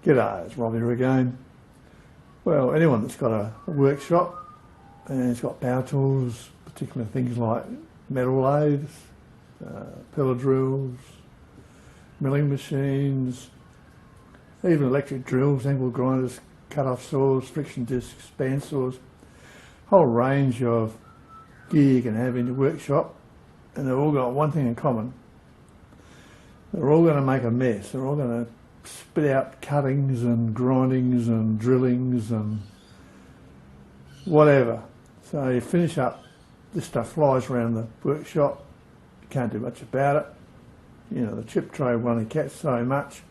G'day, it's Robbie here again. Well, anyone that's got a workshop and it's got power tools, particularly things like metal lathes, pillar drills, milling machines, even electric drills, angle grinders, cut-off saws, friction discs, bandsaws, whole range of gear you can have in your workshop, and they've all got one thing in common. They're all going to make a mess. They're all going to spit out cuttings and grindings and drillings and whatever. So you finish up, this stuff flies around the workshop, you can't do much about it. You know, the chip tray will only catch so much,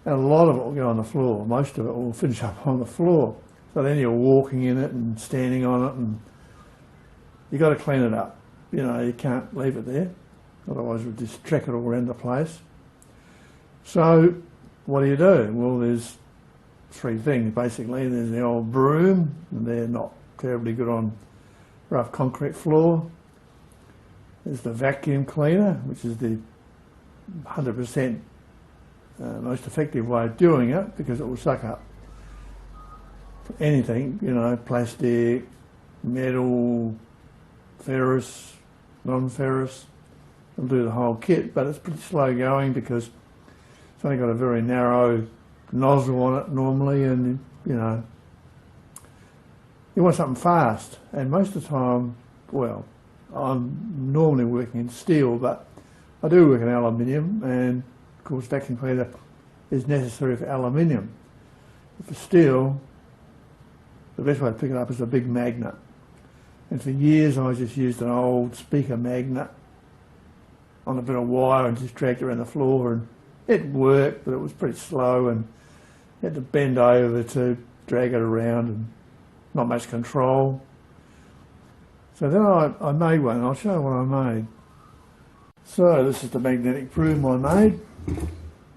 and a lot of it will go on the floor. Most of it will finish up on the floor. So then you're walking in it and standing on it, and you've got to clean it up. You know, you can't leave it there, otherwise we'll just track it all around the place. So what do? Well, there's three things basically. There's the old broom, and they're not terribly good on rough concrete floor. There's the vacuum cleaner, which is the 100% most effective way of doing it, because it will suck up anything, you know, plastic, metal, ferrous, non-ferrous. It'll do the whole kit, but it's pretty slow going because it's only got a very narrow nozzle on it normally, and you know, you want something fast. And most of the time, well, I'm normally working in steel, but I do work in aluminium, and of course vacuum cleaner is necessary for aluminium. For steel, the best way to pick it up is a big magnet. And for years I just used an old speaker magnet on a bit of wire and just dragged it around the floor, and it worked, but it was pretty slow, and you had to bend over to drag it around and not much control. So then I made one, and I'll show you what I made. So this is the magnetic broom I made.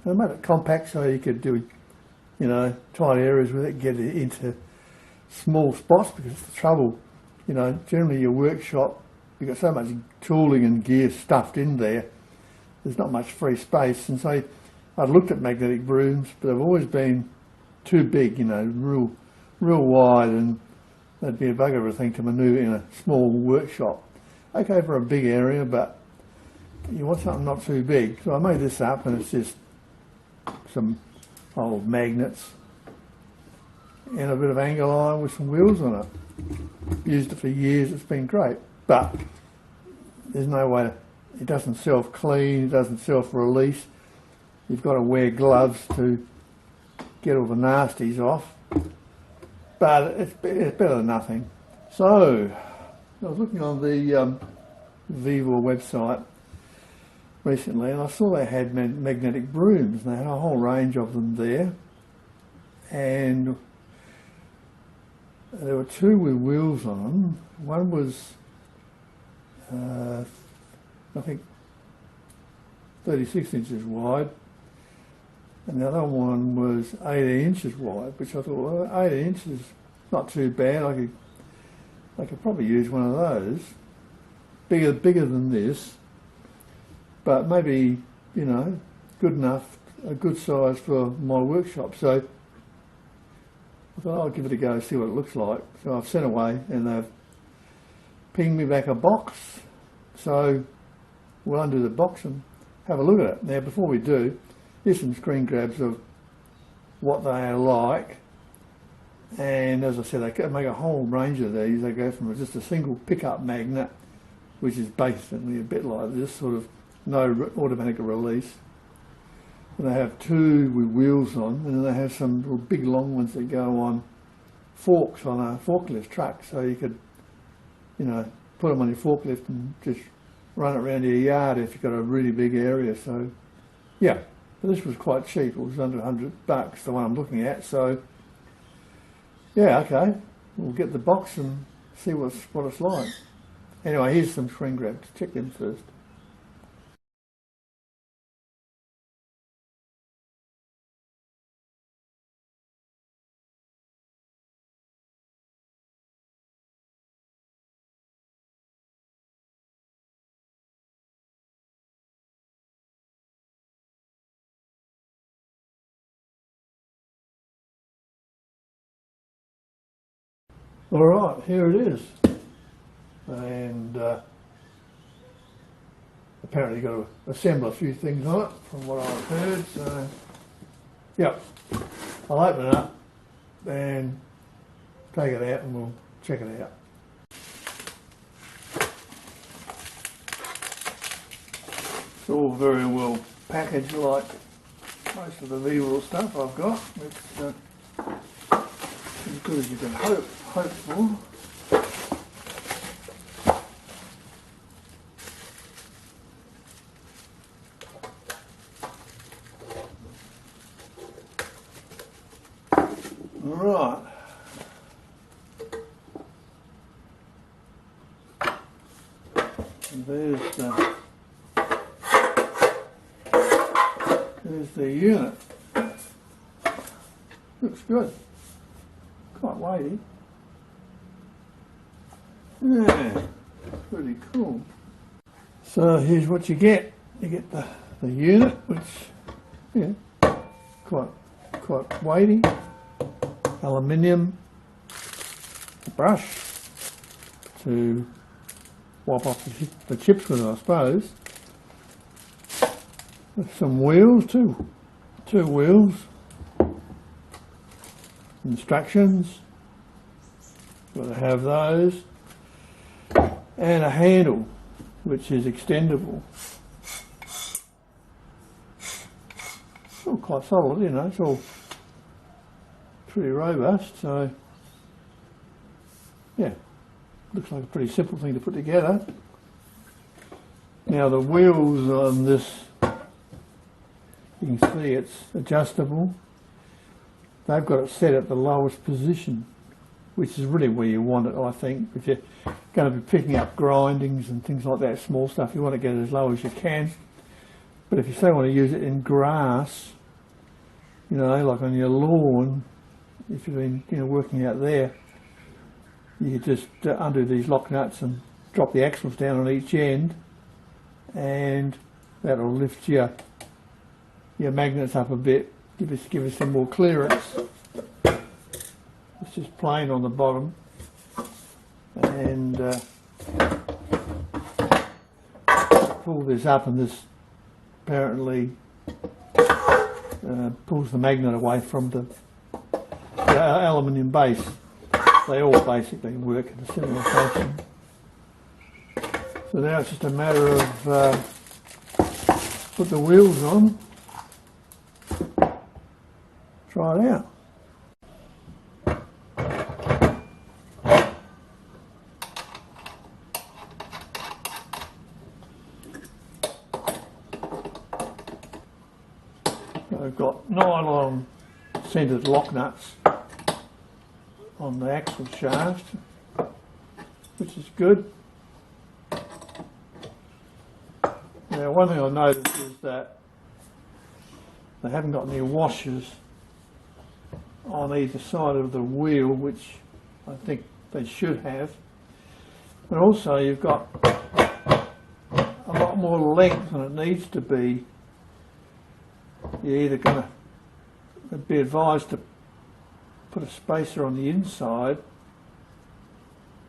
I made it compact so you could do, you know, tight areas with it, get it into small spots, because it's the trouble, you know, generally your workshop, you've got so much tooling and gear stuffed in there, there's not much free space. And so I'd looked at magnetic brooms, but they've always been too big, you know, real wide, and that'd be a bugger of a thing to manoeuvre in a small workshop. Okay for a big area, but you want something not too big. So I made this up, and it's just some old magnets and a bit of angle iron with some wheels on it. Used it for years, it's been great, but there's no way it doesn't self-clean, it doesn't self-release. You've got to wear gloves to get all the nasties off, but it's better than nothing. So I was looking on the VEVOR website recently, and I saw they had magnetic brooms, and they had a whole range of them there, and there were two with wheels on them. One was I think 36 inches wide, and the other one was 18 inches wide, which I thought, well, 18 inches, not too bad. I could probably use one of those. Bigger than this, but maybe, you know, good enough, a good size for my workshop. So I thought I'll give it a go, see what it looks like. So I've sent away, and they've pinged me back a box. So we'll undo the box and have a look at it. Now, before we do, here's some screen grabs of what they are like. And as I said, they can make a whole range of these. They go from just a single pickup magnet, which is basically a bit like this, sort of no automatic release. And they have two with wheels on, and then they have some real big long ones that go on forks on a forklift truck. So you could, you know, put them on your forklift and just run it around your yard if you've got a really big area. So yeah, but this was quite cheap. It was under $100, the one I'm looking at. So yeah, okay, we'll get the box and see what it's like. Anyway, here's some screen grabs. Check them first. Alright, here it is. And apparently you've got to assemble a few things on it from what I've heard. So, yep, I'll open it up and take it out and we'll check it out. It's all very well packaged like most of the VEVOR stuff I've got. It's as good as you can hope for. Right. And there's the unit. Looks good. Quite weighty. Yeah, pretty cool. So here's what you get. You get the unit, which, yeah, quite weighty. Aluminium, a brush to wipe off the chips with it, I suppose. With some wheels too. 2 wheels. Instructions. Got to have those. And a handle, which is extendable. It's all quite solid, you know, it's all pretty robust, so yeah, looks like a pretty simple thing to put together. Now the wheels on this, you can see it's adjustable. They've got it set at the lowest position, which is really where you want it, I think. If you're going to be picking up grindings and things like that, small stuff, you want to get it as low as you can. But if you say want to use it in grass, you know, like on your lawn, if you've been, you know, working out there, you just undo these lock nuts and drop the axles down on each end, and that'll lift your magnets up a bit, give us some more clearance. It's just plain on the bottom, and pull this up, and this apparently pulls the magnet away from the aluminium base. They all basically work in a similar fashion. So now it's just a matter of put the wheels on, try it out. I've got nylon centered lock nuts on the axle shaft, which is good. Now one thing I noticed is that they haven't got any washers on either side of the wheel, which I think they should have. But also you've got a lot more length than it needs to be. You're either going to be advised to put a spacer on the inside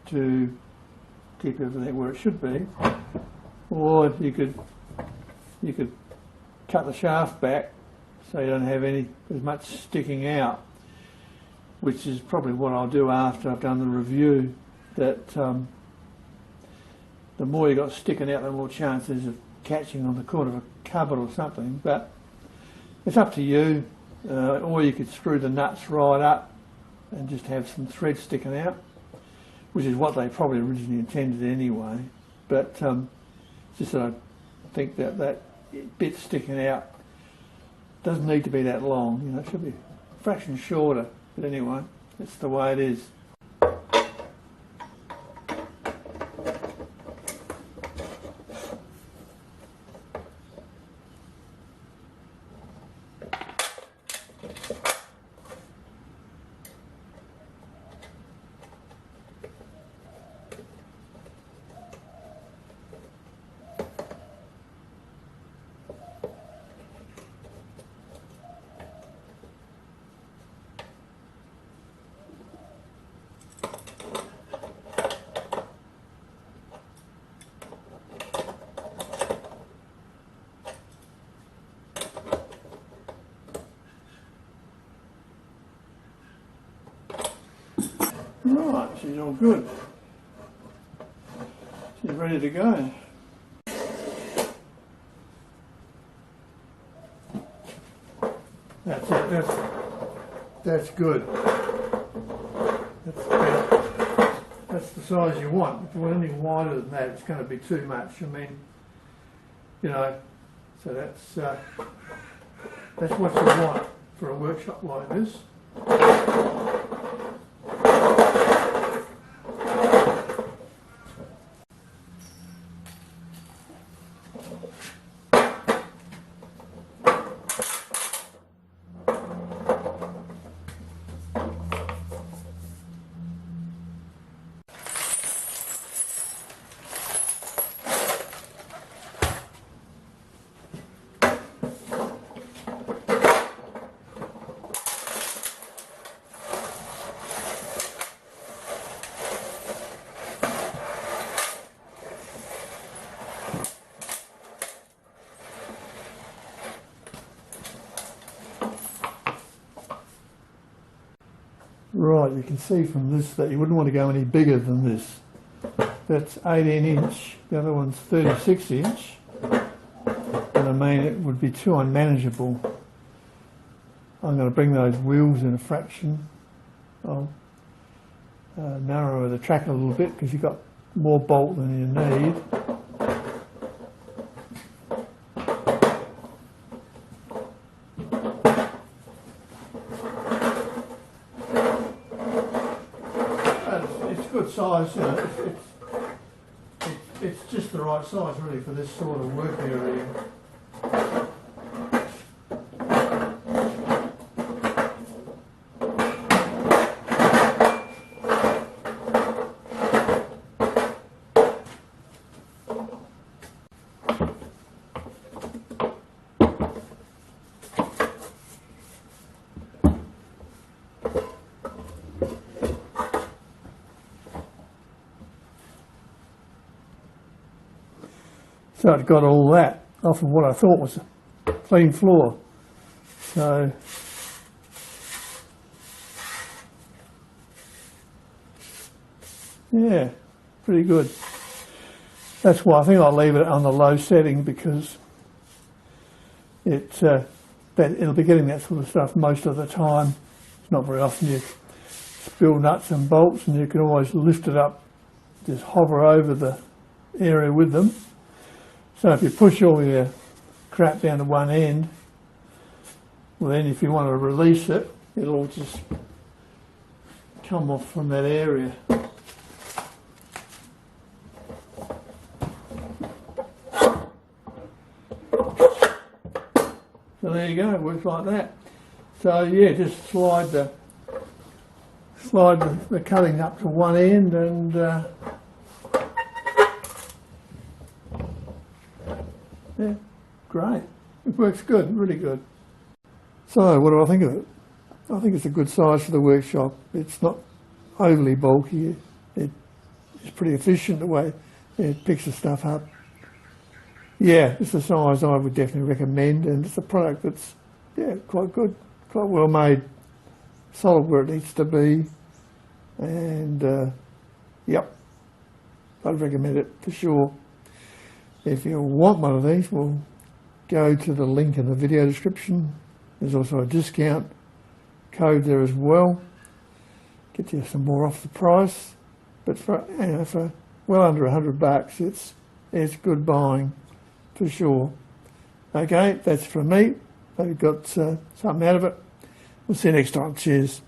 to keep everything where it should be, or you could cut the shaft back so you don't have as much sticking out, which is probably what I'll do after I've done the review. That the more you got sticking out, the more chances of catching on the corner of a cupboard or something. But it's up to you. Or you could screw the nuts right up and just have some thread sticking out, which is what they probably originally intended anyway. But just that I think that bit sticking out doesn't need to be that long. You know, it should be a fraction shorter. But anyway, that's the way it is. Right, she's all good. She's ready to go. That's it, that's good. That's the size you want. If you want anything wider than that, it's going to be too much. I mean, you know, so that's what you want for a workshop like this. Right, you can see from this that you wouldn't want to go any bigger than this. That's 18 inch, the other one's 36 inch. And I mean, it would be too unmanageable. I'm going to bring those wheels in a fraction. I'll narrow the track a little bit because you've got more bolt than you need. Good size, you know, it's just the right size really for this sort of work area. So it got all that off of what I thought was a clean floor. So yeah, pretty good. That's why I think I'll leave it on the low setting, because it'll be getting that sort of stuff most of the time. It's not very often you spill nuts and bolts, and you can always lift it up, just hover over the area with them. So if you push all your crap down to one end, well then if you want to release it, it'll all just come off from that area. So there you go, it works like that. So yeah, just slide the cutting up to one end, and yeah, great. It works good, really good. So what do I think of it? I think it's a good size for the workshop. It's not overly bulky. It's pretty efficient the way it picks the stuff up. Yeah, it's the size I would definitely recommend, and it's a product that's, yeah, quite good, quite well made, solid where it needs to be, and yep, I'd recommend it for sure. If you want one of these, we'll go to the link in the video description. There's also a discount code there as well. Get you some more off the price, but for well under $100, it's good buying for sure. Okay, that's from me. Hope you got something out of it. We'll see you next time. Cheers.